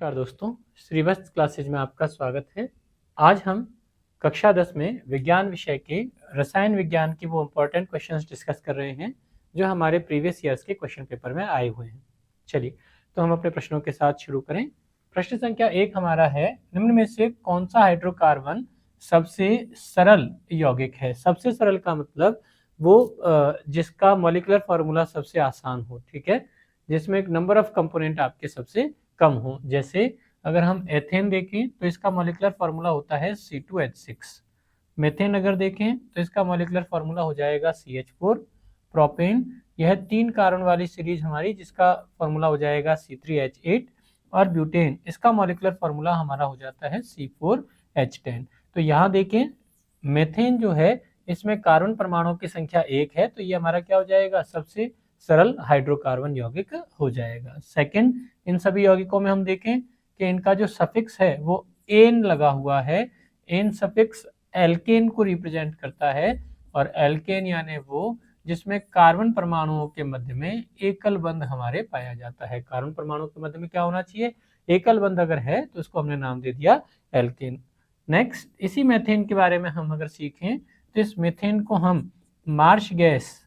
नमस्कार दोस्तों, श्रीवत्स क्लासेज में आपका स्वागत है। आज हम कक्षा 10 में विज्ञान विषय के रसायन विज्ञान की वो इम्पोर्टेंट क्वेश्चंस डिस्कस कर रहे हैं जो हमारे प्रीवियस ईयर्स के क्वेश्चन पेपर में आए हुए हैं। चलिए तो हम अपने प्रश्नों के साथ शुरू करें। प्रश्न संख्या 1 हमारा है, निम्न में से कौन सा हाइड्रोकार्बन सबसे सरल यौगिक है। सबसे सरल का मतलब वो जिसका मॉलिक्यूलर फार्मूला सबसे आसान हो, ठीक है, जिसमें एक नंबर ऑफ कंपोनेंट आपके सबसे कम हो। जैसे अगर हम एथेन देखें तो इसका मॉलिक्यूलर फार्मूला होता है C2H6। मेथेन अगर देखें तो इसका मॉलिक्यूलर फार्मूला हो जाएगा CH4। प्रोपेन, यह 3 कार्बन वाली सीरीज हमारी, जिसका फार्मूला हो जाएगा C3H8। और ब्यूटेन, इसका मॉलिक्यूलर फार्मूला हमारा हो जाता है C4H10। तो यहाँ देखें मेथेन जो है इसमें कार्बन परमाणुओं की संख्या 1 है, तो ये हमारा क्या हो जाएगा, सबसे सरल हाइड्रोकार्बन यौगिक हो जाएगा। सेकंड, इन सभी यौगिकों में हम देखें कि इनका जो सफिक्स है वो एन लगा हुआ है। एन सफिक्स एल्केन को रिप्रेजेंट करता है, और एल्केन यानी वो जिसमें कार्बन परमाणुओं के मध्य में एकल बंध हमारे पाया जाता है। कार्बन परमाणुओं के मध्य में क्या होना चाहिए, एकल बंध अगर है तो इसको हमने नाम दे दिया एल्केन। नेक्स्ट, इसी मेथेन के बारे में हम अगर सीखें तो इस मेथेन को हम मार्श गैस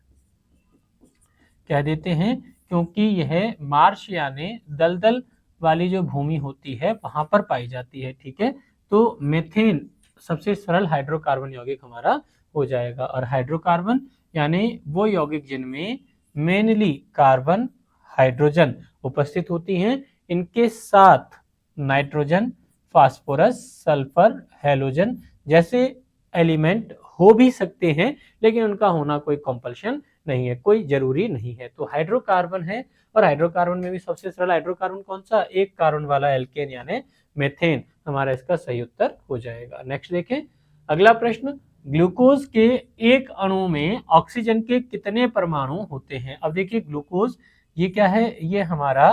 कह देते हैं, क्योंकि यह मार्श यानी दलदल वाली जो भूमि होती है वहां पर पाई जाती है, ठीक है। तो मेथेन सबसे सरल हाइड्रोकार्बन यौगिक हमारा हो जाएगा। और हाइड्रोकार्बन यानी वो यौगिक जिनमें मेनली कार्बन, हाइड्रोजन उपस्थित होती हैं, इनके साथ नाइट्रोजन, फास्फोरस, सल्फर, हैलोजन जैसे एलिमेंट हो भी सकते हैं, लेकिन उनका होना कोई कंपल्शन नहीं है, कोई जरूरी नहीं है। तो हाइड्रोकार्बन है, और हाइड्रोकार्बन में भी सबसे सरल हाइड्रोकार्बन कौन सा, एक कार्बन वाला एल्केन यानी मेथेन हमारा इसका सही उत्तर हो जाएगा। नेक्स्ट देखें अगला प्रश्न, ग्लूकोज के एक अणु में ऑक्सीजन के कितने परमाणु होते हैं। अब देखिए ग्लूकोज ये क्या है, ये हमारा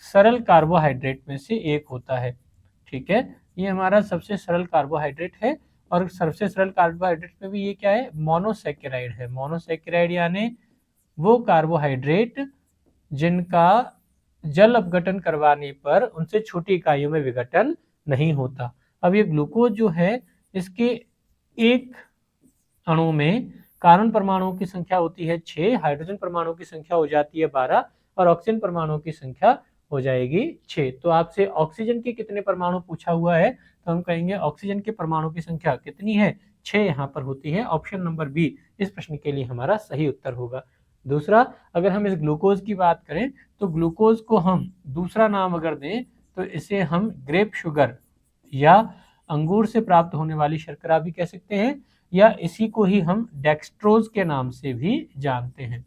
सरल कार्बोहाइड्रेट में से एक होता है, ठीक है। ये हमारा सबसे सरल कार्बोहाइड्रेट है, और सबसे सरल कार्बोहाइड्रेट में भी ये क्या है, मोनोसैकेराइड है। मोनोसैकेराइड यानी वो कार्बोहाइड्रेट जिनका जल अपघटन करवाने पर उनसे छोटी इकाइयों में विघटन नहीं होता। अब ये ग्लूकोज जो है इसके एक अणु में कार्बन परमाणुओं की संख्या होती है 6, हाइड्रोजन परमाणुओं की संख्या हो जाती है 12, और ऑक्सीजन परमाणुओं की संख्या हो जाएगी 6। तो आपसे ऑक्सीजन के कितने परमाणु पूछा हुआ है, तो हम कहेंगे ऑक्सीजन के परमाणु की संख्या कितनी है, 6 यहाँ पर होती है। ऑप्शन नंबर बी इस प्रश्न के लिए हमारा सही उत्तर होगा। दूसरा, अगर हम इस ग्लूकोज की बात करें तो ग्लूकोज को हम दूसरा नाम अगर दें तो इसे हम ग्रेप शुगर या अंगूर से प्राप्त होने वाली शर्करा भी कह सकते हैं, या इसी को ही हम डेक्सट्रोज के नाम से भी जानते हैं,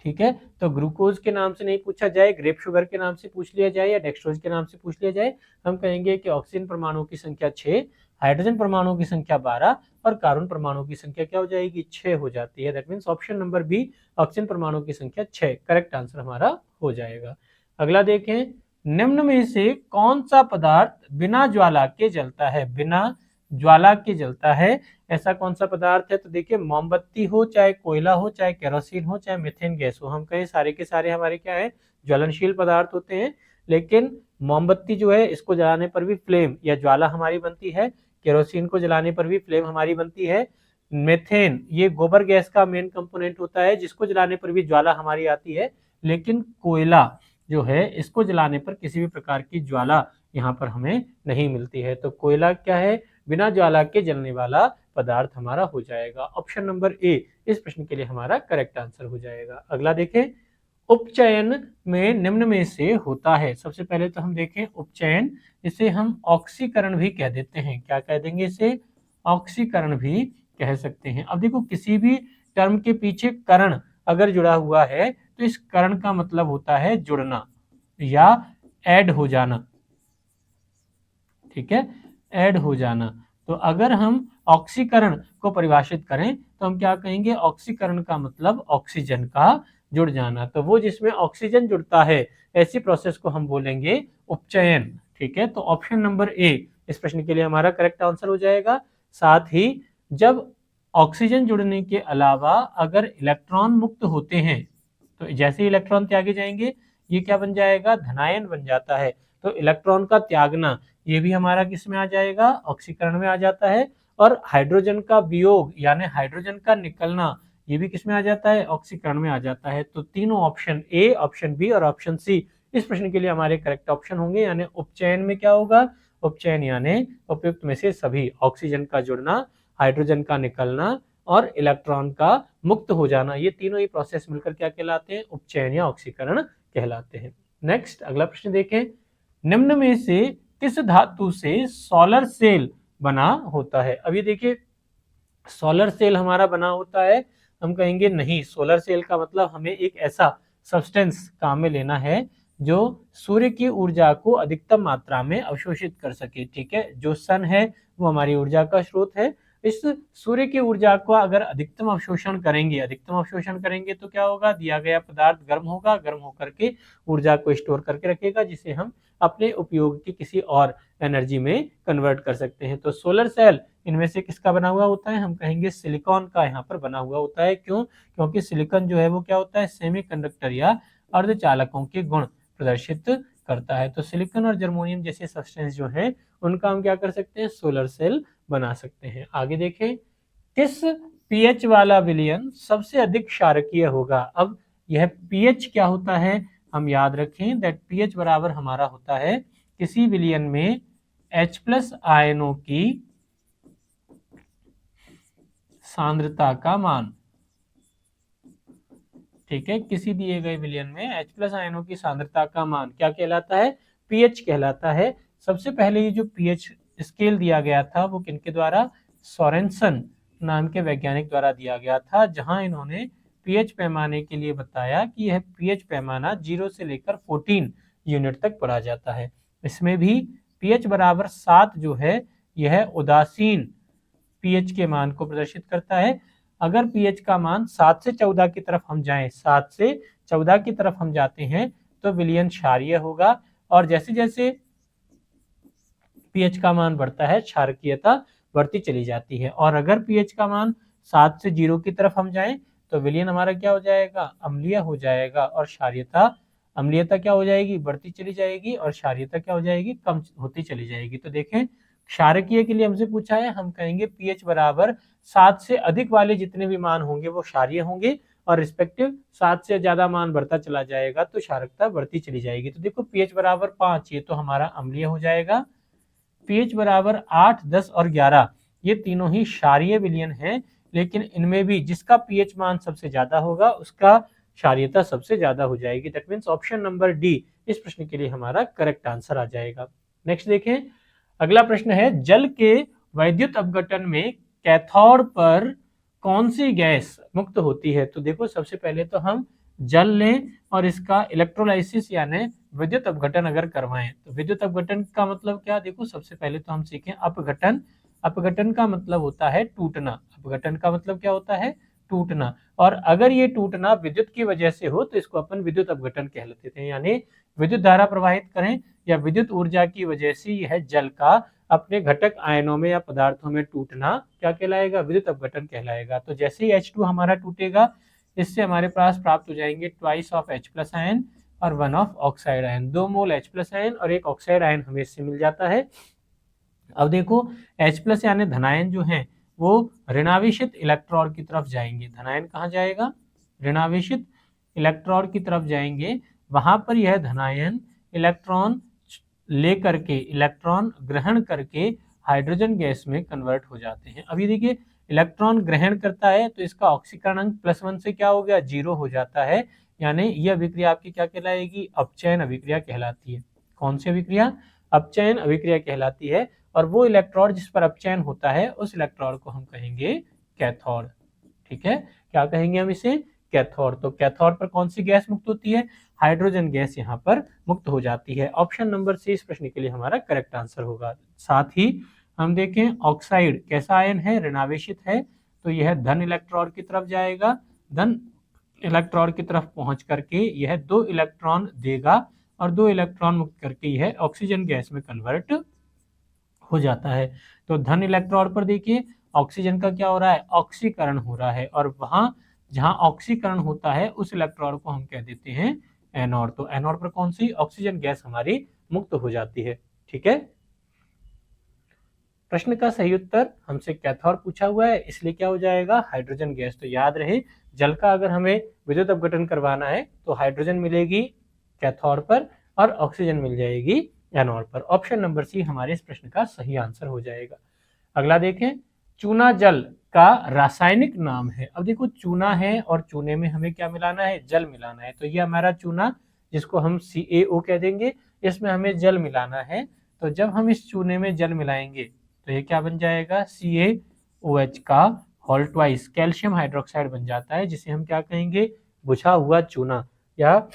ठीक है। तो ग्लूकोज के नाम से नहीं पूछा जाए, ग्रेप शुगर के नाम से पूछ लिया जाए या डेक्सट्रोज के नाम से पूछ लिया जाए, हम कहेंगे कि ऑक्सीजन परमाणुओं की संख्या 6, हाइड्रोजन परमाणुओं की संख्या 12, और कार्बन परमाणुओं की संख्या क्या हो जाएगी, 6 हो जाती है। That means option number B oxygen परमाणुओं की संख्या 6 करेक्ट आंसर हमारा हो जाएगा। अगला देखें, निम्न में से कौन सा पदार्थ बिना ज्वाला के जलता है। बिना ज्वाला के जलता है ऐसा कौन सा पदार्थ है, तो देखिए मोमबत्ती हो, चाहे कोयला हो, चाहे केरोसिन हो, चाहे मीथेन गैस हो, हम कहें सारे के सारे हमारे क्या है, ज्वलनशील पदार्थ होते हैं। लेकिन मोमबत्ती जो है इसको जलाने पर भी फ्लेम या ज्वाला हमारी बनती है, केरोसिन को जलाने पर भी फ्लेम हमारी बनती है। मीथेन ये गोबर गैस का मेन कंपोनेंट होता है, जिसको जलाने पर भी ज्वाला हमारी आती है। लेकिन कोयला जो है इसको जलाने पर किसी भी प्रकार की ज्वाला यहाँ पर हमें नहीं मिलती है। तो कोयला क्या है, बिना ज्वाला के जलने वाला पदार्थ हमारा हो जाएगा। ऑप्शन नंबर ए इस प्रश्न के लिए हमारा करेक्ट आंसर हो जाएगा। अगला देखें, उपचयन में निम्न में से होता है। सबसे पहले तो हम देखें उपचयन, इसे हम ऑक्सीकरण भी कह देते हैं। क्या कह देंगे इसे, ऑक्सीकरण भी कह सकते हैं। अब देखो किसी भी टर्म के पीछे करण अगर जुड़ा हुआ है तो इस करण का मतलब होता है जुड़ना या ऐड हो जाना, ठीक है, ऐड हो जाना। तो अगर हम ऑक्सीकरण को परिभाषित करें तो हम क्या कहेंगे, ऑक्सीकरण का मतलब ऑक्सीजन का जुड़ जाना। तो वो जिसमें ऑक्सीजन जुड़ता है ऐसी प्रोसेस को हम बोलेंगे उपचयन, ठीक है। तो ऑप्शन नंबर ए इस प्रश्न के लिए हमारा करेक्ट आंसर हो जाएगा। साथ ही जब ऑक्सीजन जुड़ने के अलावा अगर इलेक्ट्रॉन मुक्त होते हैं तो जैसे इलेक्ट्रॉन त्यागे जाएंगे ये क्या बन जाएगा, धनायन बन जाता है। तो इलेक्ट्रॉन का त्यागना ये भी हमारा किस में आ जाएगा, ऑक्सीकरण में आ जाता है। और हाइड्रोजन का वियोग यानी हाइड्रोजन का निकलना ये भी किस में आ जाता है, ऑक्सीकरण में आ जाता है। तो तीनों ऑप्शन ए, ऑप्शन बी और ऑप्शन सी इस प्रश्न के लिए हमारे करेक्ट ऑप्शन होंगे। यानी उपचयन में क्या होगा, उपचयन यानी उपयुक्त में से सभी, ऑक्सीजन का जुड़ना, हाइड्रोजन का निकलना और इलेक्ट्रॉन का मुक्त हो जाना, ये तीनों ही प्रोसेस मिलकर क्या कहलाते हैं, उपचयन या ऑक्सीकरण कहलाते हैं। नेक्स्ट अगला प्रश्न देखें, निम्न में से किस धातु से सोलर सेल बना होता है। अब ये देखिए सोलर सेल हमारा बना होता है, हम कहेंगे नहीं, सोलर सेल का मतलब हमें एक ऐसा सब्सटेंस काम में लेना है जो सूर्य की ऊर्जा को अधिकतम मात्रा में अवशोषित कर सके। ठीक है, जो सन है वो हमारी ऊर्जा का स्रोत है। इस सूर्य की ऊर्जा को अगर अधिकतम अवशोषण करेंगे तो क्या होगा, दिया गया पदार्थ गर्म होगा, गर्म होकर के ऊर्जा को स्टोर करके रखेगा, जिसे हम अपने उपयोग की किसी और एनर्जी में कन्वर्ट कर सकते हैं। तो सोलर सेल इनमें से किसका बना हुआ होता है, हम कहेंगे सिलिकॉन का यहाँ पर बना हुआ होता है। क्यों, क्योंकि सिलिकॉन जो है वो क्या होता है, सेमीकंडक्टर या अर्धचालकों के गुण प्रदर्शित करता है। तो सिलिकॉन और जर्मेनियम जैसे सब्सटेंस जो है उनका हम क्या कर सकते हैं, सोलर सेल बना सकते हैं। आगे देखें, किस पीएच वाला विलयन सबसे अधिक क्षारकीय होगा। अब यह पीएच क्या होता है, हम याद रखें दैट पीएच बराबर हमारा होता है किसी विलयन में H+ आयनों की सांद्रता का मान। ठीक है, किसी दिए गए विलयन में H+ आयनों की सांद्रता का मान क्या कहलाता है, पीएच कहलाता है। सबसे पहले ये जो पीएच स्केल दिया गया था वो किनके द्वारा, सोरेनसन नाम के वैज्ञानिक द्वारा दिया गया था, जहां इन्होंने पीएच पैमाने के लिए बताया कि यह पीएच पैमाना 0 से लेकर 14 यूनिट तक पढ़ा जाता है। इसमें भी पीएच बराबर 7 जो है यह उदासीन पीएच के मान को प्रदर्शित करता है। अगर पीएच का मान 7 से 14 की तरफ हम जाएं, 7 से 14 की तरफ हम जाते हैं तो विलयन क्षारीय होगा, और जैसे जैसे पीएच का मान बढ़ता है क्षारकीयता बढ़ती चली जाती है। और अगर पीएच का मान 7 से 0 की तरफ हम जाएं तो विलयन हमारा क्या हो जाएगा, अम्लीय हो जाएगा, और अम्लीयता क्या हो जाएगी, बढ़ती चली जाएगी, और क्षारीयता क्या हो जाएगी, कम होती चली जाएगी। तो देखें क्षारकीय के लिए हमसे पूछा है, हम कहेंगे पीएच बराबर 7 से अधिक वाले जितने भी मान होंगे वो क्षारीय होंगे, और रिस्पेक्टिव 7 से ज्यादा मान बढ़ता चला जाएगा तो क्षारकता बढ़ती चली जाएगी। तो देखो पीएच बराबर 5 ये तो हमारा अम्लीय हो जाएगा, पीएच बराबर 8, 10 और 11 ये तीनों ही क्षारीय विलयन हैं, लेकिन इनमें भी जिसका पीएच मान सबसे ज्यादा होगा उसका क्षारीयता सबसे ज्यादा हो जाएगी। That means option number D इस प्रश्न के लिए हमारा करेक्ट आंसर आ जाएगा। नेक्स्ट देखें, अगला प्रश्न है, जल के वैद्युत अपघटन में कैथोड पर कौन सी गैस मुक्त होती है। तो देखो सबसे पहले तो हम जल लें और इसका इलेक्ट्रोलाइसिस यानी विद्युत अपघटन अगर करवाएं, तो विद्युत अपघटन का मतलब क्या, देखो सबसे पहले तो हम सीखें अपघटन। अपघटन का मतलब होता है टूटना, अपघटन का मतलब क्या होता है, टूटना। और अगर ये टूटना विद्युत की वजह से हो तो इसको अपन विद्युत अपघटन कह लेते थे, यानी विद्युत धारा प्रवाहित करें या विद्युत ऊर्जा की वजह से यह जल का अपने घटक आयनों में या पदार्थों में टूटना क्या कहलाएगा, विद्युत अपघटन कहलाएगा। तो जैसे ही H2 हमारा टूटेगा इससे हमारे पास प्राप्त हो जाएंगे ट्वाइस ऑफ H+ आयन और 1 of oxide ion, 2 mole H+ ion और 1 ऑक्साइड आयन हमें इससे मिल जाता है। अब देखो H+ यानी धनायन जो है वो ऋणावेशित इलेक्ट्रॉन की तरफ जाएंगे। धनायन कहाँ जाएगा, ऋणावेशित इलेक्ट्रॉन की तरफ जाएंगे, वहां पर यह धनायन इलेक्ट्रॉन लेकर के, इलेक्ट्रॉन ग्रहण करके हाइड्रोजन गैस में कन्वर्ट हो जाते हैं। अभी देखिए इलेक्ट्रॉन ग्रहण करता है तो इसका ऑक्सीकरण अंक +1 से क्या हो गया, 0 हो जाता है, यानी यह अभिक्रिया आपकी क्या कहलाएगी, अपचयन अभिक्रिया कहलाती है। कौन सी अभिक्रिया, अपचयन अभिक्रिया कहलाती है। और वो इलेक्ट्रॉन जिस पर अपचयन होता है उस इलेक्ट्रॉन को हम कहेंगे कैथोड। ठीक है, क्या कहेंगे हम इसे, कैथोड। तो कैथोड पर कौन सी गैस मुक्त होती है, हाइड्रोजन गैस यहाँ पर मुक्त हो जाती है। ऑप्शन नंबर सी इस प्रश्न के लिए हमारा करेक्ट आंसर होगा। साथ ही हम देखें ऑक्साइड कैसा आयन है, ऋणावेशित है, तो यह धन इलेक्ट्रॉन की तरफ जाएगा, धन इलेक्ट्रॉन की तरफ पहुंच करके यह 2 इलेक्ट्रॉन देगा और 2 इलेक्ट्रॉन मुक्त करके यह ऑक्सीजन गैस में कन्वर्ट हो जाता है। तो धन इलेक्ट्रॉन पर देखिए ऑक्सीजन का क्या हो रहा है, ऑक्सीकरण हो रहा है, और वहां जहां ऑक्सीकरण होता है उस इलेक्ट्रॉन को हम कह देते हैं एनोड। तो एनोड पर कौन सी ऑक्सीजन गैस हमारी मुक्त हो जाती है। ठीक है, प्रश्न का सही उत्तर हमसे कैथोड पूछा हुआ है, इसलिए क्या हो जाएगा, हाइड्रोजन गैस। तो याद रहे, जल का अगर हमें विद्युत अपघटन करवाना है तो हाइड्रोजन मिलेगी कैथोड पर और ऑक्सीजन मिल जाएगी एनोड पर। ऑप्शन नंबर सी हमारे इस प्रश्न का सही आंसर हो जाएगा। अगला देखें, चूना जल का रासायनिक नाम है। अब देखो, चूना है और चूने में हमें क्या मिलाना है, जल मिलाना है। तो ये हमारा चूना, जिसको हम CaO कह देंगे, इसमें हमें जल मिलाना है। तो जब हम इस चूने में जल मिलाएंगे तो ये क्या बन जाएगा, CaOH का होल ट्वाइस कैल्शियम हाइड्रोक्साइड बन जाता है, जिसे हम क्या कहेंगे, बुझा हुआ चूना या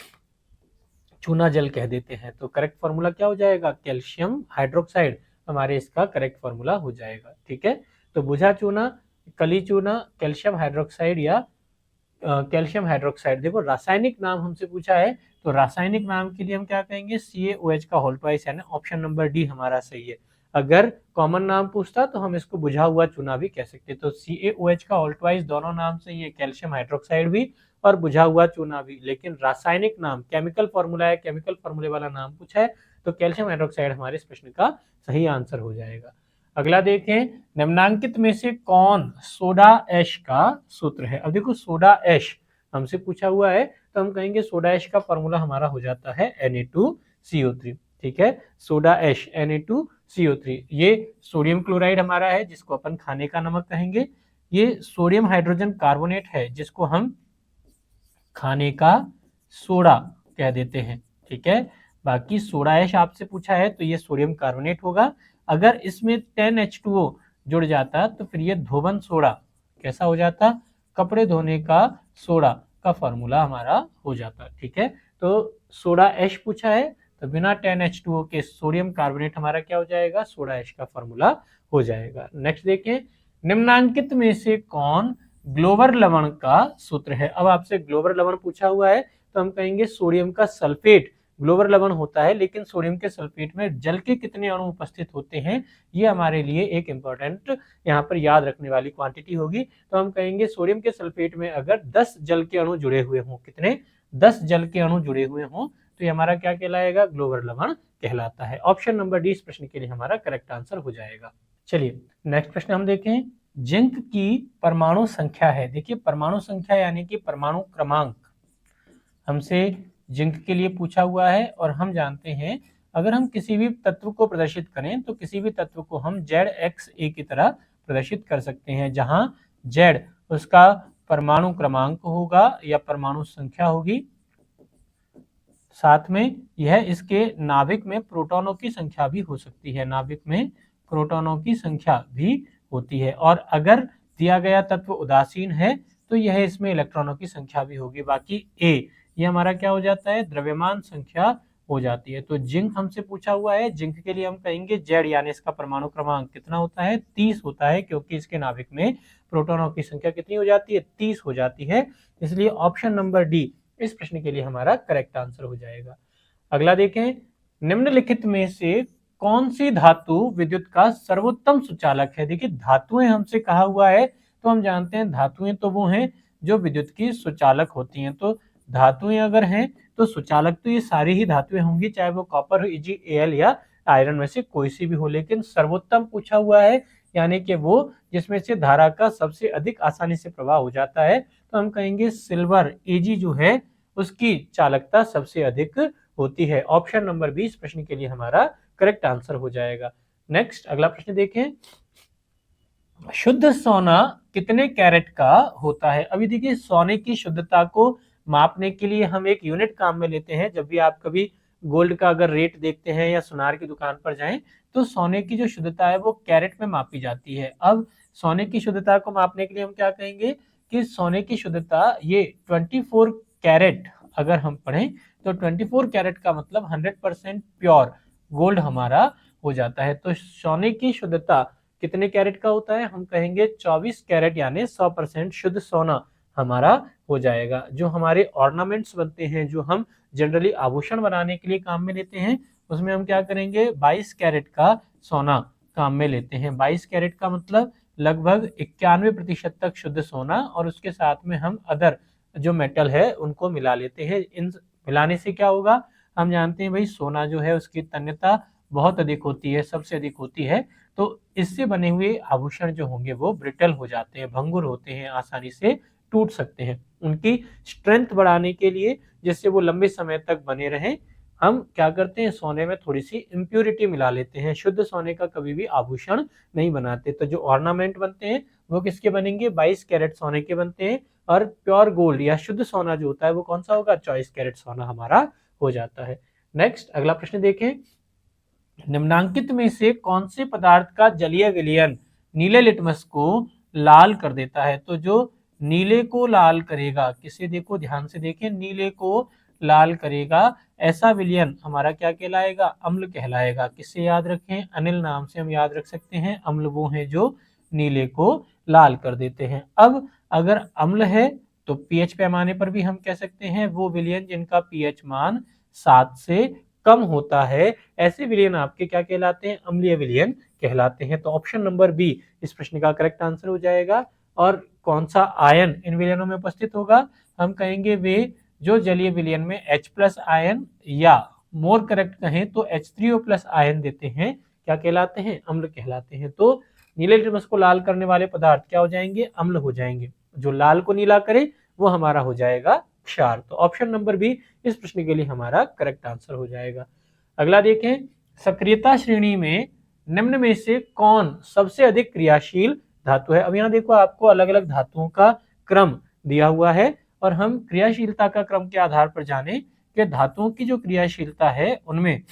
चूना जल कह देते हैं। तो करेक्ट फॉर्मूला क्या हो जाएगा, कैल्शियम हाइड्रोक्साइड हमारे इसका करेक्ट फॉर्मूला हो जाएगा। ठीक है, तो बुझा चूना, कली चूना, कैल्शियम हाइड्रोक्साइड या कैल्शियम हाइड्रोक्साइड। देखो, रासायनिक नाम हमसे पूछा है, तो रासायनिक नाम के लिए हम क्या कहेंगे, CaOH का होल ट्वाइस, यानी ऑप्शन नंबर डी हमारा सही है। अगर कॉमन नाम पूछता तो हम इसको बुझा हुआ चूना भी कह सकते। तो CaOH का होल ट्वाइस दोनों नाम सही है, कैल्शियम हाइड्रोक्साइड भी और बुझा हुआ चूना भी। लेकिन रासायनिक नाम, केमिकल फॉर्मूला है, केमिकल फॉर्मूले वाला नाम पूछा है, तो कैल्शियम हाइड्रोक्साइड हमारे इस प्रश्न का सही आंसर हो जाएगा। अगला देखें, निम्नांकित में से कौन सोडा ऐश का सूत्र है। अब देखो, सोडा ऐश हमसे पूछा हुआ है, तो हम कहेंगे सोडा ऐश का फॉर्मूला हमारा हो जाता है Na2CO3। ठीक है, सोडा ऐश Na2CO3, ये सोडियम क्लोराइड हमारा है, जिसको अपन खाने का नमक कहेंगे। ये सोडियम हाइड्रोजन कार्बोनेट है, जिसको हम खाने का सोडा कह देते हैं। ठीक है, बाकी सोडा ऐश आपसे पूछा है तो ये सोडियम कार्बोनेट होगा। अगर इसमें 10H2O जुड़ जाता तो फिर ये धोबन सोडा कैसा हो जाता, कपड़े धोने का सोडा का फॉर्मूला हमारा हो जाता। ठीक है, तो सोडा ऐश पूछा है, तो बिना 10H2O के सोडियम कार्बोनेट हमारा क्या हो जाएगा, सोडा ऐश का फॉर्मूला हो जाएगा। नेक्स्ट देखें, निम्नांकित में से कौन ग्लोबर लवण का सूत्र है। अब आपसे ग्लोबर लवण पूछा हुआ है, तो हम कहेंगे सोडियम का सल्फेट ग्लोबर लवण होता है। लेकिन सोडियम के सल्फेट में जल के कितने अणु उपस्थित होते हैं, ये हमारे लिए एक इंपॉर्टेंट यहाँ पर याद रखने वाली क्वांटिटी होगी। तो हम कहेंगे सोडियम के सल्फेट में अगर 10 जल के अणु जुड़े हुए हों, कितने, 10 जल के अणु जुड़े हुए हों, तो ये हमारा क्या कहलाएगा, ग्लोबर लवण कहलाता है। ऑप्शन नंबर डी इस प्रश्न के लिए हमारा करेक्ट आंसर हो जाएगा। चलिए नेक्स्ट प्रश्न हम देखें, जिंक की परमाणु संख्या है। देखिए, परमाणु संख्या यानी कि परमाणु क्रमांक हमसे जिंक के लिए पूछा हुआ है, और हम जानते हैं अगर हम किसी भी तत्व को प्रदर्शित करें तो किसी भी तत्व को हम ZXA की तरह प्रदर्शित कर सकते हैं, जहां Z उसका परमाणु क्रमांक होगा या परमाणु संख्या होगी, साथ में यह इसके नाभिक में प्रोटॉनों की संख्या भी हो सकती है, नाभिक में प्रोटॉनों की संख्या भी होती है। और अगर दिया गया तत्व उदासीन है तो यह इसमें इलेक्ट्रॉनों की संख्या भी होगी। बाकी A ये हमारा क्या हो जाता है, द्रव्यमान संख्या हो जाती है। तो जिंक हमसे पूछा हुआ है, जिंक के लिए हम कहेंगे Z यानी इसका परमाणु क्रमांक कितना होता है, 30 होता है, क्योंकि इसके नाभिक में प्रोटॉनों की संख्या कितनी हो जाती है, 30 हो जाती है। इसलिए ऑप्शन नंबर डी इस प्रश्न के लिए हमारा करेक्ट आंसर हो जाएगा। अगला देखें, निम्नलिखित में से कौन सी धातु विद्युत का सर्वोत्तम सुचालक है। देखिए, धातुएं हमसे कहा हुआ है, तो हम जानते हैं धातुएं तो वो हैं जो विद्युत की सुचालक होती हैं। तो धातुएं अगर हैं तो सुचालक तो ये सारी ही धातुएं होंगी, चाहे वो कॉपर, AgAl या आयरन में से कोई सी भी हो। लेकिन सर्वोत्तम पूछा हुआ है, यानी कि वो जिसमें से धारा का सबसे अधिक आसानी से प्रवाह हो जाता है, तो हम कहेंगे सिल्वर Ag जो है उसकी चालकता सबसे अधिक होती है। ऑप्शन नंबर 20 प्रश्न के लिए हमारा करेक्ट आंसर हो जाएगा। नेक्स्ट अगला प्रश्न देखें, शुद्ध सोना कितने कैरेट का होता है। अभी देखिए, सोने की शुद्धता को मापने के लिए हम एक यूनिट काम में लेते हैं। जब भी आप कभी गोल्ड का अगर रेट देखते हैं या सुनार की दुकान पर जाएं, तो सोने की जो शुद्धता है वो कैरेट में मापी जाती है। अब सोने की शुद्धता को मापने के लिए हम क्या कहेंगे कि सोने की शुद्धता ये 24 कैरेट अगर हम पढ़ें तो 24 कैरेट का मतलब 100% प्योर गोल्ड हमारा हो जाता है। तो सोने की शुद्धता कितने कैरेट का होता है, हम कहेंगे 24 कैरेट यानी 100% शुद्ध सोना हमारा हो जाएगा। जो हमारे ऑर्नामेंट्स बनते हैं, जो हम जनरली आभूषण बनाने के लिए काम में लेते हैं, उसमें हम क्या करेंगे, 22 कैरेट का सोना काम में लेते हैं। 22 कैरेट का मतलब लगभग 91% तक शुद्ध सोना, और उसके साथ में हम अदर जो मेटल है उनको मिला लेते हैं। इन मिलाने से क्या होगा, हम जानते हैं भाई सोना जो है उसकी तन्यता बहुत अधिक होती है, सबसे अधिक होती है, तो इससे बने हुए आभूषण जो होंगे वो ब्रिटल हो जाते हैं, भंगुर होते हैं, आसानी से टूट सकते हैं। उनकी स्ट्रेंथ बढ़ाने के लिए, जिससे वो लंबे समय तक बने रहें, हम क्या करते हैं, सोने में थोड़ी सी इम्प्योरिटी मिला लेते हैं। शुद्ध सोने का कभी भी आभूषण नहीं बनाते। तो जो ऑर्नामेंट बनते हैं वो किसके बनेंगे, 22 कैरेट सोने के बनते हैं। और प्योर गोल्ड या शुद्ध सोना जो होता है वो कौन सा होगा, 24 कैरेट सोना हमारा हो जाता है। नेक्स्ट अगला प्रश्न देखें, निम्नांकित में से कौन से पदार्थ का जलीय विलयन नीले लिटमस को लाल कर देता है। तो जो नीले को लाल करेगा, किसे देखो ध्यान से देखें, नीले को लाल करेगा, ऐसा विलयन हमारा क्या कहलाएगा, अम्ल कहलाएगा। किससे याद रखें, अनिल नाम से हम याद रख सकते हैं। अम्ल वो हैं जो नीले को लाल कर देते हैं। अब अगर अम्ल है तो पीएच पैमाने पर भी हम कह सकते हैं वो विलयन जिनका पीएच मान 7 से कम होता है, ऐसे विलयन आपके क्या कहलाते हैं, अम्लीय विलयन कहलाते हैं। तो ऑप्शन नंबर बी इस प्रश्न का करेक्ट आंसर हो जाएगा। और कौन सा आयन इन विलयनों में उपस्थित होगा, हम कहेंगे वे जो जलीय विलयन में H+ आयन या मोर करेक्ट कहें तो H3O+ आयन देते हैं, क्या कहलाते हैं, अम्ल कहलाते हैं। तो नीले लिटमस को लाल करने वाले पदार्थ क्या हो जाएंगे, अम्ल हो जाएंगे। जो लाल को नीला करे वो हमारा हो जाएगा क्षार। तो ऑप्शन नंबर बी इस प्रश्न के लिए हमारा करेक्ट आंसर हो जाएगा। अगला देखें, सक्रियता श्रेणी में निम्न में से कौन सबसे अधिक क्रियाशील धातु है। अब यहाँ देखो आपको अलग अलग धातुओं का क्रम दिया हुआ है और हम क्रियाशीलता का क्रम के आधार पर जाने कि धातुओं की जो क्रियाशीलता है उनमें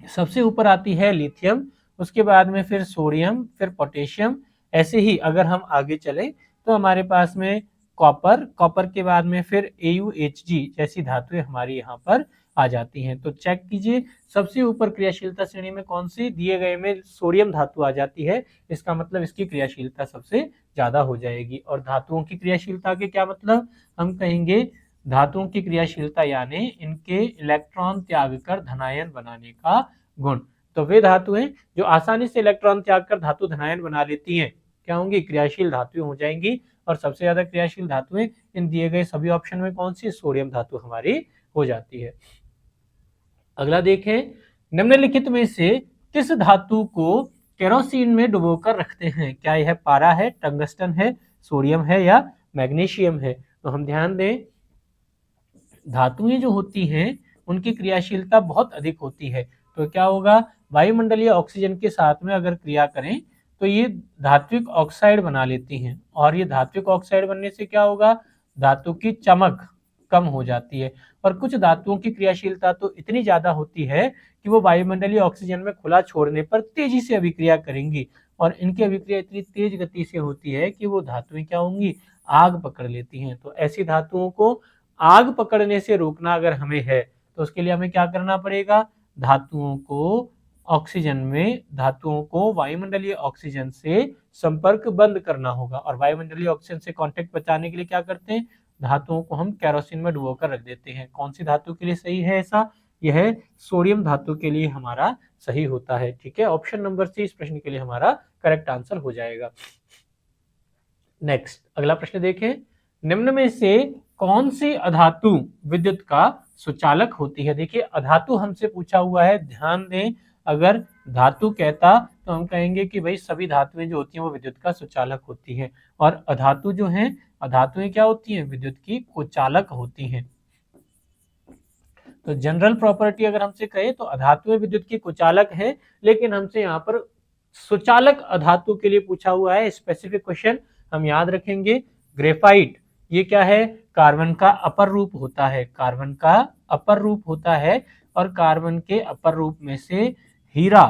सबसे ऊपर आती है लिथियम, उसके बाद में फिर सोडियम, फिर पोटेशियम। ऐसे ही अगर हम आगे चलें तो हमारे पास में कॉपर के बाद में फिर AuHg जैसी धातुएं हमारी यहाँ पर आ जाती हैं। तो चेक कीजिए सबसे ऊपर क्रियाशीलता श्रेणी में कौन सी दिए गए में सोडियम धातु आ जाती है, इसका मतलब इसकी क्रियाशीलता सबसे ज्यादा हो जाएगी। और धातुओं की क्रियाशीलता के क्या मतलब, हम कहेंगे धातुओं की क्रियाशीलता यानी इनके इलेक्ट्रॉन त्याग कर धनायन बनाने का गुण। तो वे धातुएं जो आसानी से इलेक्ट्रॉन त्याग कर धातु धनायन बना लेती हैं क्या होंगी, क्रियाशील धातुएं हो जाएंगी। और सबसे ज्यादा क्रियाशील धातुएं इन दिए गए सभी ऑप्शन में कौन सी, सोडियम धातु हमारी हो जाती है। अगला देखें, निम्नलिखित में से किस धातु को केरोसिन में डुबोकर रखते हैं। क्या यह पारा है, टंगस्टन है, सोडियम है या मैग्नीशियम है। तो हम ध्यान दें, धातुएं जो होती हैं उनकी क्रियाशीलता बहुत अधिक होती है। तो क्या होगा, वायुमंडलीय ऑक्सीजन के साथ में अगर क्रिया करें तो ये धात्विक ऑक्साइड बना लेती हैं। और ये धात्विक ऑक्साइड बनने से क्या होगा, धातु की चमक कम हो जाती है। और कुछ धातुओं की क्रियाशीलता तो इतनी ज्यादा होती है कि वो वायुमंडलीय ऑक्सीजन में खुला छोड़ने पर तेजी से अभिक्रिया करेंगी। और इनकी अभिक्रिया इतनी तेज गति से होती है कि वो धातुएं क्या होंगी, आग पकड़ लेती हैं। तो ऐसी धातुओं को आग पकड़ने से रोकना अगर हमें है तो उसके लिए हमें क्या करना पड़ेगा, धातुओं को वायुमंडलीय ऑक्सीजन से संपर्क बंद करना होगा। और वायुमंडलीय ऑक्सीजन से कांटेक्ट बचाने के लिए क्या करते हैं, धातुओं को हम केरोसिन में डुबोकर रख देते हैं। कौन सी धातु के लिए सही है ऐसा, यह सोडियम धातु के लिए हमारा सही होता है। ठीक है, ऑप्शन नंबर सी इस प्रश्न के लिए हमारा करेक्ट आंसर हो जाएगा। नेक्स्ट अगला प्रश्न देखें, निम्न में से कौन सी अधातु विद्युत का सुचालक होती है। देखिए अधातु हमसे पूछा हुआ है, ध्यान दें, अगर धातु कहता तो हम कहेंगे कि भाई सभी धातुएं जो होती हैं वो विद्युत का सुचालक होती हैं। और अधातु जो हैं, अधातुएं क्या होती हैं, विद्युत की कुचालक होती हैं। तो जनरल प्रॉपर्टी अगर हमसे कहे तो अधातुएं विद्युत की कुचालक है, लेकिन हमसे यहाँ पर सुचालक अधातु के लिए पूछा हुआ है। स्पेसिफिक क्वेश्चन हम याद रखेंगे, ग्रेफाइट ये क्या है, कार्बन का अपर रूप होता है, कार्बन का अपर रूप होता है। और कार्बन के अपर रूप में से हीरा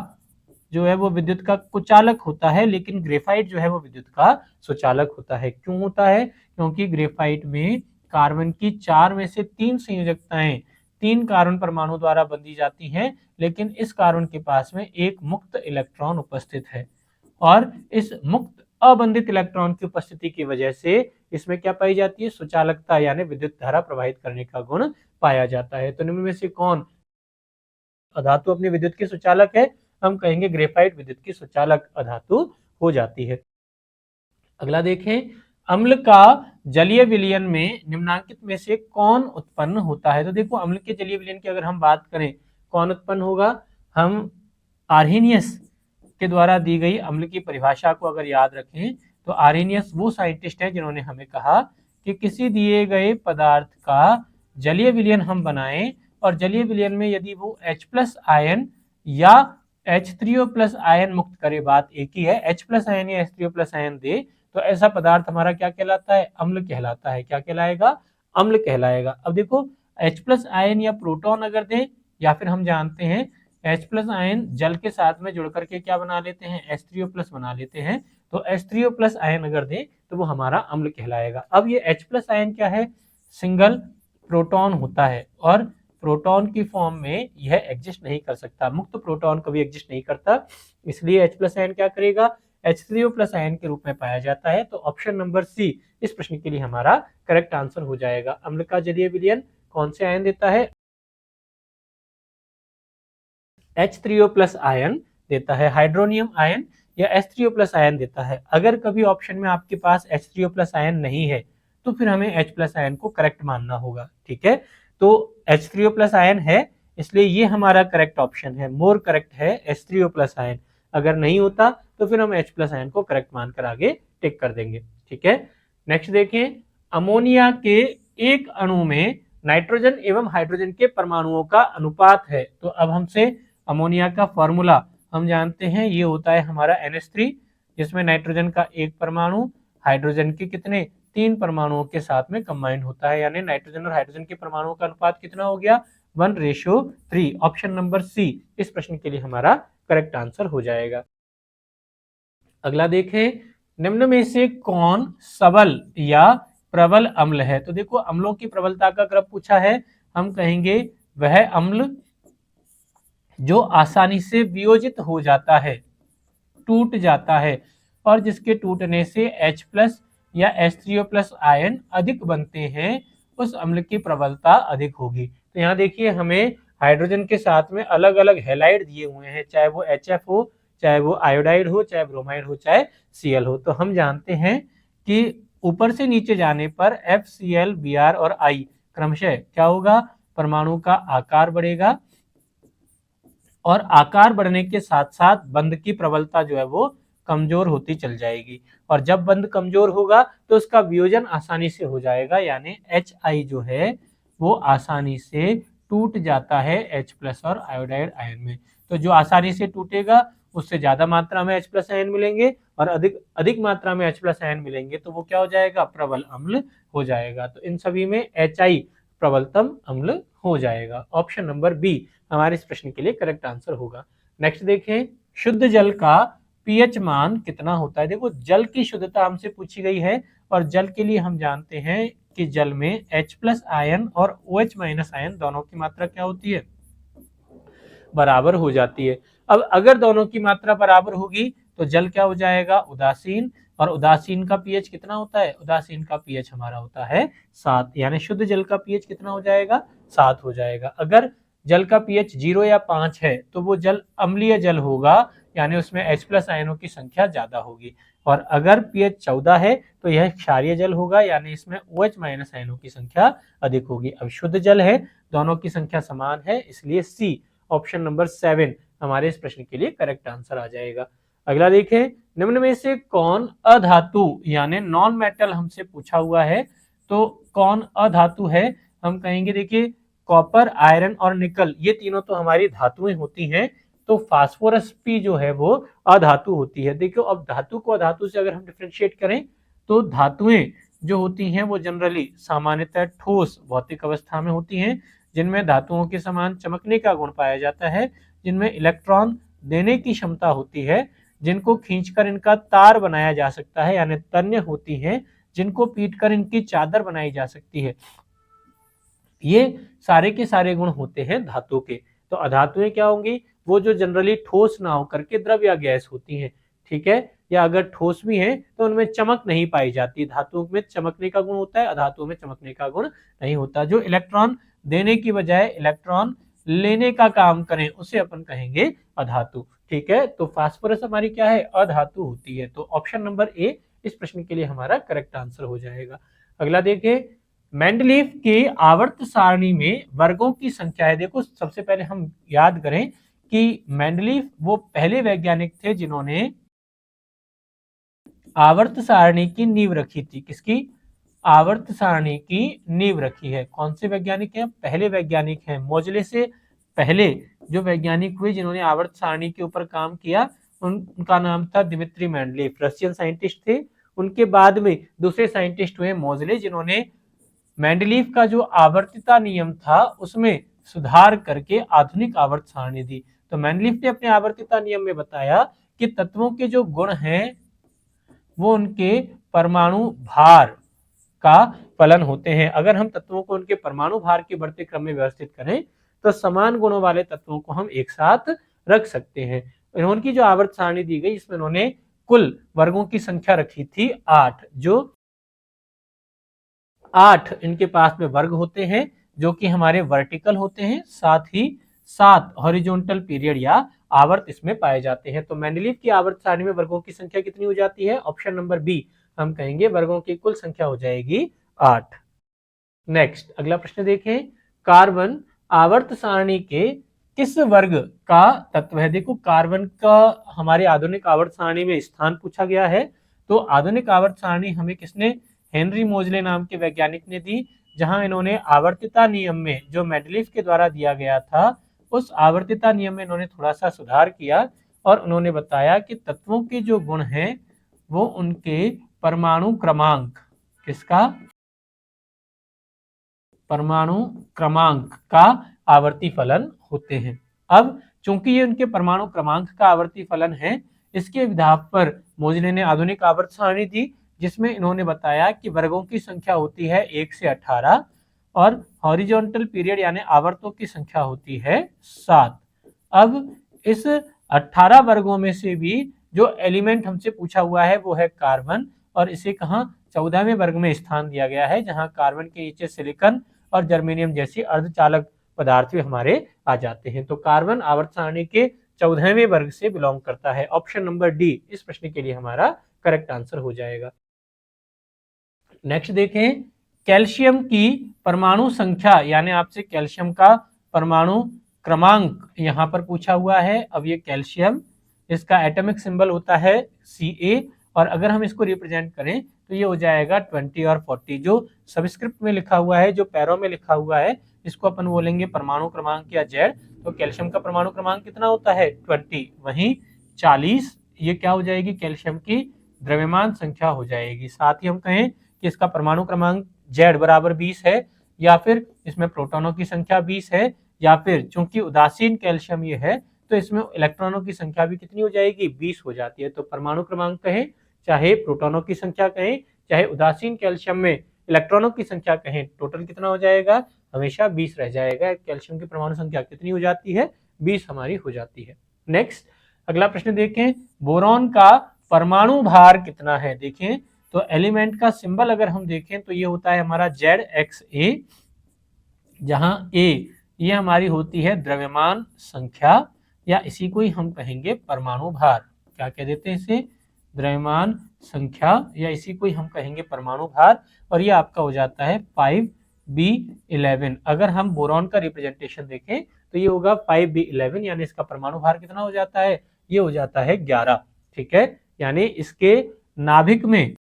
जो है वो विद्युत का कुचालक होता है, लेकिन ग्रेफाइट जो है वो विद्युत का सुचालक होता है। क्यों होता है, क्योंकि ग्रेफाइट में कार्बन की 4 में से 3 संयोजकताएं 3 कार्बन परमाणु द्वारा बंधी जाती हैं, लेकिन इस कार्बन के पास में एक मुक्त इलेक्ट्रॉन उपस्थित है। और इस मुक्त अबंधित इलेक्ट्रॉन की उपस्थिति की वजह से इसमें क्या पाई जाती है, सुचालकता यानी विद्युत धारा प्रवाहित करने का गुण पाया जाता है। तो निम्न में से कौन अधातु अपनी विद्युत की सुचालक है, हम कहेंगे ग्रेफाइट विद्युत की सुचालक अधातु हो जाती है। अगला देखें, अम्ल का जलीय विलयन में निम्नांकित में से कौन उत्पन्न होता है? तो देखो अम्ल के जलीय विलयन की अगर हम बात करें कौन उत्पन्न होगा, हम आर्हेनियस के द्वारा दी गई अम्ल की परिभाषा को अगर याद रखें तो आर्हेनियस वो साइंटिस्ट है जिन्होंने हमें कहा कि किसी दिए गए पदार्थ का जलीय विलयन हम बनाएं और जलीय विलयन में यदि वो H+ आयन या H3O+ आयन मुक्त करे, बात एक ही है, H+ आयन या H3O+ आयन दे तो ऐसा पदार्थ हमारा क्या कहलाता है? अम्ल कहलाता है। क्या कहलाएगा? अम्ल कहलाएगा। अब देखो H+ आयन या प्रोटॉन अगर दे या फिर हम जानते हैं H+ आयन जल के साथ में जुड़ करके क्या बना लेते हैं? H3O+ बना लेते हैं। तो H3O+ आयन अगर दे तो वो हमारा अम्ल कहलाएगा। अब ये H+ आयन क्या है? सिंगल प्रोटॉन होता है और प्रोटॉन की फॉर्म में यह एग्जिस्ट नहीं कर सकता, मुक्त प्रोटॉन कभी एग्जिस्ट नहीं करता, इसलिए H+ आयन क्या करेगा? H3O+ आयन के रूप में पाया जाता है। तो ऑप्शन नंबर सी इस प्रश्न के लिए हमारा करेक्ट आंसर हो जाएगा। अम्ल का जलीय विलयन कौन से आयन देता है? H3O+ आयन देता है। हाइड्रोनियम आयन या H3O+ आयन देता है। अगर कभी ऑप्शन में आपके पास H3O+ आयन नहीं है तो फिर हमें H+ आयन को करेक्ट मानना होगा। ठीक है, तो H3O+ आयन है इसलिए ये हमारा करेक्ट ऑप्शन है, मोर करेक्ट है H3O+ आयन। अगर नहीं होता तो फिर हम H+ आयन को करेक्ट मानकर आगे टिक कर देंगे। ठीक है, नेक्स्ट देखें, अमोनिया के एक अणु में नाइट्रोजन एवं हाइड्रोजन के परमाणुओं का अनुपात है। तो अब हमसे अमोनिया का फॉर्मूला हम जानते हैं, ये होता है हमारा NH3 जिसमें नाइट्रोजन का एक परमाणु हाइड्रोजन के कितने 3 परमाणुओं के साथ में कंबाइंड होता है, यानी नाइट्रोजन और हाइड्रोजन के परमाणुओं का अनुपात कितना हो गया? 1:3। ऑप्शन नंबर सी इस प्रश्न के लिए हमारा करेक्ट आंसर हो जाएगा। अगला देखें, निम्न में से कौन सबल या प्रबल अम्ल है? तो देखो अम्लों की प्रबलता का अगर पूछा है हम कहेंगे वह अम्ल जो आसानी से वियोजित हो जाता है, टूट जाता है और जिसके टूटने से H+ या H3O+ आयन अधिक बनते हैं, उस अम्ल की प्रबलता अधिक होगी। तो यहाँ देखिए हमें हाइड्रोजन के साथ में अलग अलग हैलाइड दिए हुए हैं, चाहे वो HF हो, चाहे वो आयोडाइड हो, चाहे ब्रोमाइड हो, चाहे Cl हो। तो हम जानते हैं कि ऊपर से नीचे जाने पर FCl, Br और I क्रमशः क्या होगा? परमाणु का आकार बढ़ेगा और आकार बढ़ने के साथ साथ बंध की प्रबलता जो है वो कमजोर होती चल जाएगी और जब बंध कमजोर होगा तो उसका वियोजन आसानी से हो जाएगा, यानी HI जो है वो आसानी से टूट जाता है H+ और आयोडाइड आयन में। तो जो आसानी से टूटेगा उससे ज्यादा मात्रा में H+ आयन मिलेंगे और अधिक मात्रा में H+ आयन मिलेंगे तो वो क्या हो जाएगा? प्रबल अम्ल हो जाएगा। तो इन सभी में HI प्रबलतम अम्ल हो जाएगा। ऑप्शन नंबर बी हमारे इस प्रश्न के लिए करेक्ट आंसर होगा। नेक्स्ट देखें, शुद्ध जल का पीएच मान कितना होता है? देखो जल की शुद्धता हमसे पूछी गई है और जल के लिए हम जानते हैं कि जल में H+ आयन और OH- आयन दोनों की मात्रा क्या होती है? बराबर हो जाती है। अब अगर दोनों की मात्रा बराबर होगी तो जल क्या हो जाएगा? उदासीन, और उदासीन का पीएच कितना होता है? उदासीन का पीएच हमारा होता है 7, यानी शुद्ध जल का पीएच कितना हो जाएगा? 7 हो जाएगा। अगर जल का पीएच 0 या 5 है तो वो जल अम्लीय जल होगा, यानी उसमें H+ आयनों की संख्या ज्यादा होगी, और अगर पीएच 14 है तो यह क्षारीय जल होगा, यानी इसमें OH- आयनों की संख्या अधिक होगी। अब शुद्ध जल है, दोनों की संख्या समान है, इसलिए सी ऑप्शन नंबर 7 हमारे इस प्रश्न के लिए करेक्ट आंसर आ जाएगा। अगला देखें, निम्न में से कौन अधातु यानी नॉन मेटल हमसे पूछा हुआ है, तो कौन अधातु है? हम कहेंगे देखिए कॉपर, आयरन और निकल ये तीनों तो हमारी धातुएं होती हैं, तो फास्फोरस भी जो है वो अधातु होती है। देखो अब धातु को अधातु से अगर हम डिफरेंशिएट करें तो धातुएं जो होती हैं वो जनरली सामान्यतः ठोस भौतिक अवस्था में होती हैं, जिनमें धातुओं के समान चमकने का गुण पाया जाता है, जिनमें इलेक्ट्रॉन देने की क्षमता होती है, जिनको खींचकर इनका तार बनाया जा सकता है यानी तन्य होती हैं, जिनको पीटकर इनकी चादर बनाई जा सकती है। ये सारे के सारे गुण होते हैं धातु के। तो अधातुएं क्या होंगी? वो जो जनरली ठोस ना होकर के द्रव या गैस होती हैं, ठीक है, या अगर ठोस भी हैं तो उनमें चमक नहीं पाई जाती। धातुओं में चमकने का गुण होता है, अधातुओं में चमकने का गुण नहीं होता। जो इलेक्ट्रॉन देने की बजाय इलेक्ट्रॉन लेने का काम करें उसे अपन कहेंगे अधातु। ठीक है, तो फास्फोरस हमारी क्या है? अधातु होती है। तो ऑप्शन नंबर ए इस प्रश्न के लिए हमारा करेक्ट आंसर हो जाएगा। अगला देखिए, मेंडलीफ की आवर्त सारणी में वर्गों की संख्या है। देखो सबसे पहले हम याद करें कि मेंडलीफ वो पहले वैज्ञानिक थे जिन्होंने आवर्त सारणी की नींव रखी थी। किसकी? आवर्त सारणी की नींव रखी है। कौन से वैज्ञानिक हैं? पहले वैज्ञानिक हैं। मोजले से पहले जो वैज्ञानिक हुए जिन्होंने आवर्त सारणी के ऊपर काम किया उनका नाम था दिमित्री मेंडलीफ, रशियन साइंटिस्ट थे। उनके बाद में दूसरे साइंटिस्ट हुए मोजले, जिन्होंने मेंडलीफ का जो आवर्तिता नियम था उसमें सुधार करके आधुनिक आवर्त सारणी दी। तो मेंडलीफ ने अपने आवर्तिता नियम में बताया कि तत्वों के जो गुण हैं वो उनके परमाणु भार का फलन होते हैं। अगर हम तत्वों को उनके परमाणु भार के बढ़ते क्रम में व्यवस्थित करें तो समान गुणों वाले तत्वों को हम एक साथ रख सकते हैं। इन्होंने जो आवर्त सारणी दी गई इसमें इन्होंने कुल वर्गों की संख्या रखी थी 8, जो 8 इनके पास में वर्ग होते हैं जो कि हमारे वर्टिकल होते हैं, साथ ही 7 हॉरिजॉन्टल पीरियड या आवर्त इसमें पाए जाते हैं। तो मेंडलीफ की आवर्त सारणी में वर्गों की संख्या कितनी हो जाती है? ऑप्शन नंबर बी, हम कहेंगे वर्गों की कुल संख्या हो जाएगी 8। नेक्स्ट अगला प्रश्न देखें, कार्बन आवर्त सारणी के किस वर्ग का तत्व है? देखो कार्बन का हमारे आधुनिक आवर्त सारणी में स्थान पूछा गया है। तो आधुनिक आवर्त सारणी हमें किसने? हेनरी मोजले नाम के वैज्ञानिक ने दी, जहां इन्होंने आवर्तिता नियम में जो मेंडलीफ के द्वारा दिया गया था उस आवर्तिता नियम में इन्होंने थोड़ा सा सुधार किया और उन्होंने बताया कि तत्वों के जो गुण हैं वो उनके परमाणु क्रमांक, किसका? परमाणु क्रमांक का आवर्ती फलन होते हैं। अब चूंकि ये उनके परमाणु क्रमांक का आवर्ती फलन है, इसके आधार पर मोजले ने आधुनिक आवर्त सारणी दी जिसमें इन्होंने बताया कि वर्गों की संख्या होती है 1 से 18 और हॉरिजॉन्टल पीरियड यानी आवर्तों की संख्या होती है 7। अब इस 18 वर्गों में से भी जो एलिमेंट हमसे पूछा हुआ है वो है कार्बन, और इसे कहाँ? 14वें वर्ग में स्थान दिया गया है, जहां कार्बन के नीचे सिलिकॉन और जर्मेनियम जैसी अर्धचालक पदार्थ भी हमारे आ जाते हैं। तो कार्बन आवर्त सारणी के 14वें वर्ग से बिलोंग करता है। ऑप्शन नंबर डी इस प्रश्न के लिए हमारा करेक्ट आंसर हो जाएगा। नेक्स्ट देखें, कैल्शियम की परमाणु संख्या यानी आपसे कैल्शियम का परमाणु क्रमांक यहां पर पूछा हुआ है। अब ये कैल्शियम, इसका एटॉमिक सिंबल होता है Ca, और अगर हम इसको रिप्रेजेंट करें तो ये हो जाएगा 20 और 40। जो सबस्क्रिप्ट में लिखा हुआ है, जो पैरों में लिखा हुआ है, इसको अपन बोलेंगे परमाणु क्रमांक या जेड। तो कैल्शियम का परमाणु क्रमांक कितना होता है? 20, वहीं 40 ये क्या हो जाएगी? कैल्शियम की द्रव्यमान संख्या हो जाएगी। साथ ही हम कहें कि इसका परमाणु क्रमांक जेड बराबर 20 है, या फिर इसमें प्रोटॉनों की संख्या 20 है, या फिर चूंकि उदासीन कैल्शियम ये है तो इसमें इलेक्ट्रॉनों की संख्या भी कितनी हो जाएगी? 20 हो जाती है। तो परमाणु क्रमांक कहें, चाहे प्रोटॉनों की संख्या कहें, चाहे उदासीन कैल्शियम में इलेक्ट्रॉनों की संख्या कहें, टोटल कितना हो जाएगा? हमेशा 20 रह जाएगा। कैल्शियम की परमाणु संख्या कितनी हो जाती है? 20 हमारी हो जाती है। नेक्स्ट अगला प्रश्न देखें, बोरॉन का परमाणु भार कितना है? देखें तो एलिमेंट का सिंबल अगर हम देखें तो ये होता है हमारा ZXa, जहां A ये हमारी होती है द्रव्यमान संख्या, या इसी को ही हम कहेंगे परमाणु भार। क्या कह देते हैं इसे? द्रव्यमान संख्या, या इसी को ही हम कहेंगे परमाणु भार। और ये आपका हो जाता है 5b11। अगर हम बोरॉन का रिप्रेजेंटेशन देखें तो ये होगा 5b11, यानी इसका परमाणु भार कितना हो जाता है? ये हो जाता है 11। ठीक है, यानी इसके नाभिक में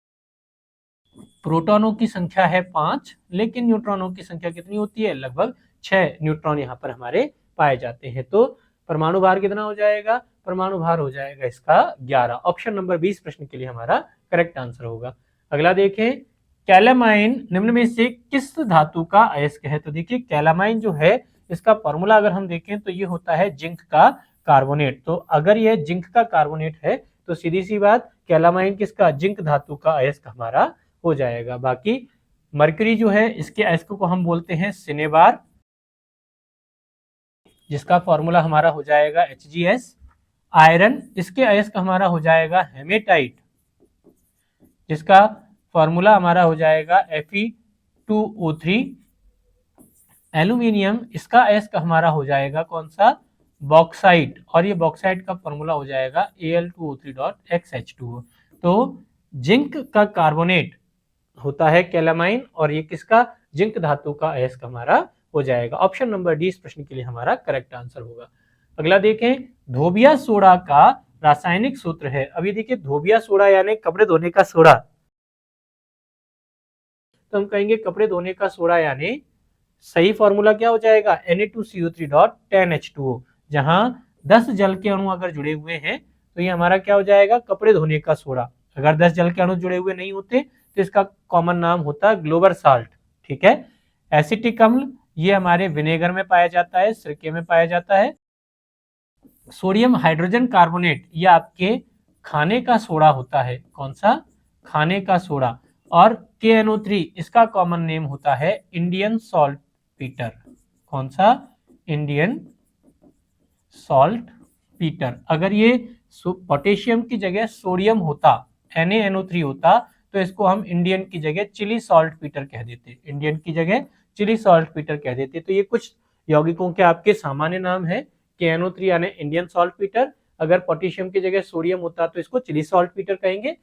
प्रोटॉनों की संख्या है 5, लेकिन न्यूट्रॉनों की संख्या कितनी होती है? लगभग 6 न्यूट्रॉन यहाँ पर हमारे पाए जाते हैं। तो परमाणु भार कितना हो जाएगा? परमाणु भार हो जाएगा इसका 11। ऑप्शन नंबर 20 प्रश्न के लिए हमारा करेक्ट आंसर होगा। अगला देखें, कैलामाइन निम्न में से किस धातु का अयस्क है? तो देखिए कैलामाइन जो है इसका फॉर्मूला अगर हम देखें तो ये होता है जिंक का कार्बोनेट। तो अगर यह जिंक का कार्बोनेट है तो सीधी सी बात कैलामाइन किसका? जिंक धातु का अयस्क हमारा हो जाएगा। बाकी मरकरी जो है इसके अयस्क को हम बोलते हैं सिनेबार, जिसका फॉर्मूला हमारा हो जाएगा HgS। आयरन, इसके अयस्क हमारा हो जाएगा हेमेटाइट, जिसका फॉर्मूला हमारा हो जाएगा Fe2O3। एल्यूमिनियम, इसका अयस्क हमारा हो जाएगा कौन सा? बॉक्साइट, और ये बॉक्साइट का फॉर्मूला हो जाएगा Al2O3.XH2O। तो जिंक का कार्बोनेट होता है कैलामाइन, और ये किसका, जिंक धातु का अयस्क हमारा हो जाएगा। ऑप्शन नंबर डी इस प्रश्न के लिए हमारा करेक्ट आंसर होगा। अगला देखें, धोबिया सोडा का रासायनिक सूत्र है। अभी देखिए धोबिया सोडा यानी कपड़े धोने का सोडा, तो हम कहेंगे कपड़े धोने का सोडा यानी सही फॉर्मूला क्या हो जाएगा, Na2CO3.10H2O। जहां 10 जल के अणु अगर जुड़े हुए हैं तो ये हमारा क्या हो जाएगा, कपड़े धोने का सोडा। अगर 10 जल के अणु जुड़े हुए नहीं होते तो इसका कॉमन नाम होता है ग्लोबल साल्ट। ठीक है। एसिटिक अम्ल ये हमारे विनेगर में पाया जाता है, सिरके में पाया जाता है। सोडियम हाइड्रोजन कार्बोनेट ये आपके खाने का सोडा होता है। कौन सा, खाने का सोडा। और KNO3 इसका कॉमन नेम होता है इंडियन सॉल्ट पीटर। कौन सा, इंडियन सॉल्ट पीटर। अगर ये पोटेशियम की जगह सोडियम होता, NaNO3 होता, तो इसको हम इंडियन की जगह चिली सॉल्ट पीटर कह देते, इंडियन की जगह चिली सॉल्ट पीटर कह देते। तो ये कुछ यौगिकों के आपके सामान्य नाम है। KNO3 यानी इंडियन सॉल्ट पीटर, अगर पोटेशियम की जगह सोडियम होता तो इसको चिली सॉल्ट पीटर कहेंगे।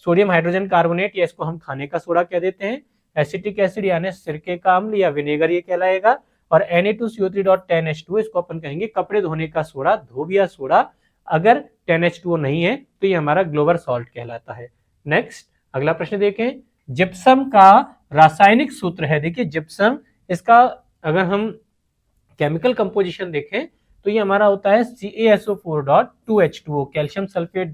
सोडियम हाइड्रोजन कार्बोनेट या इसको हम खाने का सोडा कह देते हैं। एसिटिक एसिड यानी सिरके का अम्ल या विनेगर ये कहलाएगा। और Na2CO3.10H2O इसको अपन कहेंगे कपड़े धोने का सोडा, धोबिया सोडा। अगर 10H2O नहीं है तो ये हमारा ग्लोबल सॉल्ट कहलाता है। नेक्स्ट अगला प्रश्न देखें, जिप्सम का रासायनिक सूत्र है। देखिए जिप्सम, इसका अगर हम केमिकल कंपोजिशन देखें तो ये हमारा होता है CaSO4.2H2O, कैल्शियम सल्फेट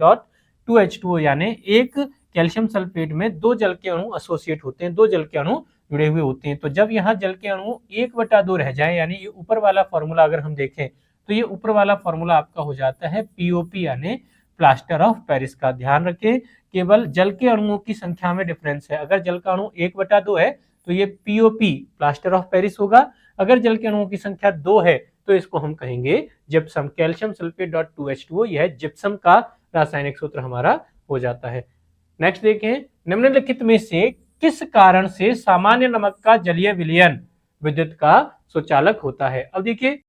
.2H2O, यानी एक कैल्शियम सल्फेट में 2 जल के अणु एसोसिएट होते हैं, 2 जल के अणु जुड़े हुए होते हैं। तो जब यहाँ जल के अणु 1/2 रह जाए, यानी ये ऊपर वाला फॉर्मूला अगर हम देखें तो ये ऊपर वाला फॉर्मूला आपका हो जाता है POP यानी प्लास्टर ऑफ पेरिस का। ध्यान रखें केवल जल के अणुओं की संख्या में डिफरेंस है। अगर जल का अणु 1/2 है तो ये POP प्लास्टर ऑफ पेरिस होगा। अगर जल के अणुओं की संख्या 2 है तो इसको हम कहेंगे जिप्सम, कैल्शियम सल्फेट .2H2O। यह जिप्सम का रासायनिक सूत्र हमारा हो जाता है। नेक्स्ट देखें, निम्नलिखित में से किस कारण से सामान्य नमक का जलीय विलयन विद्युत का सुचालक होता है। अब देखिए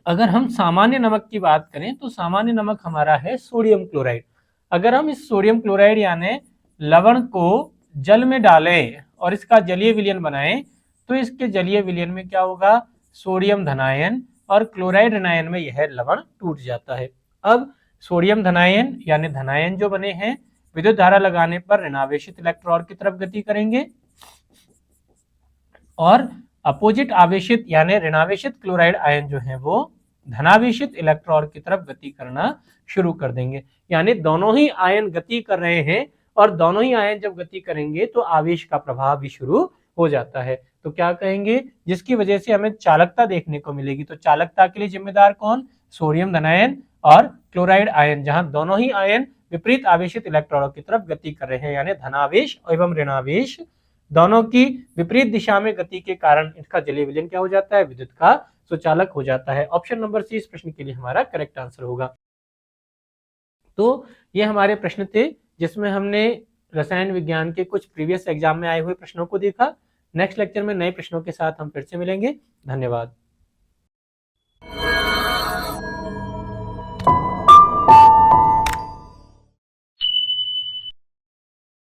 अगर हम सामान्य नमक की बात करें तो सामान्य नमक हमारा है सोडियम क्लोराइड। अगर हम इस सोडियम क्लोराइड यानी लवण को जल में डालें और इसका जलीय विलयन बनाएं तो इसके जलीय विलयन में क्या होगा, सोडियम धनायन और क्लोराइड ऋणायन में यह लवण टूट जाता है। अब सोडियम धनायन यानी धनायन जो बने हैं विद्युत धारा लगाने पर ऋणावेशित इलेक्ट्रॉन की तरफ गति करेंगे और अपोजिट आवेशित यानी ऋणावेशित क्लोराइड आयन जो है वो धनावेशित इलेक्ट्रॉन की तरफ गति करना शुरू कर देंगे। यानी दोनों ही आयन गति कर रहे हैं और दोनों ही आयन जब गति करेंगे तो आवेश का प्रभाव भी शुरू हो जाता है। तो क्या कहेंगे, जिसकी वजह से हमें चालकता देखने को मिलेगी। तो चालकता के लिए जिम्मेदार कौन, सोडियम धनायन और क्लोराइड आयन, जहां दोनों ही आयन विपरीत आवेशित इलेक्ट्रॉनों की तरफ गति कर रहे हैं। यानी धनावेश एवं ऋणावेश दोनों की विपरीत दिशा में गति के कारण इसका जलीय विलयन क्या हो जाता है, विद्युत का सुचालक हो जाता है। ऑप्शन नंबर सी इस प्रश्न के लिए हमारा करेक्ट आंसर होगा। तो ये हमारे प्रश्न थे जिसमें हमने रसायन विज्ञान के कुछ प्रीवियस एग्जाम में आए हुए प्रश्नों को देखा। नेक्स्ट लेक्चर में नए प्रश्नों के साथ हम फिर से मिलेंगे। धन्यवाद।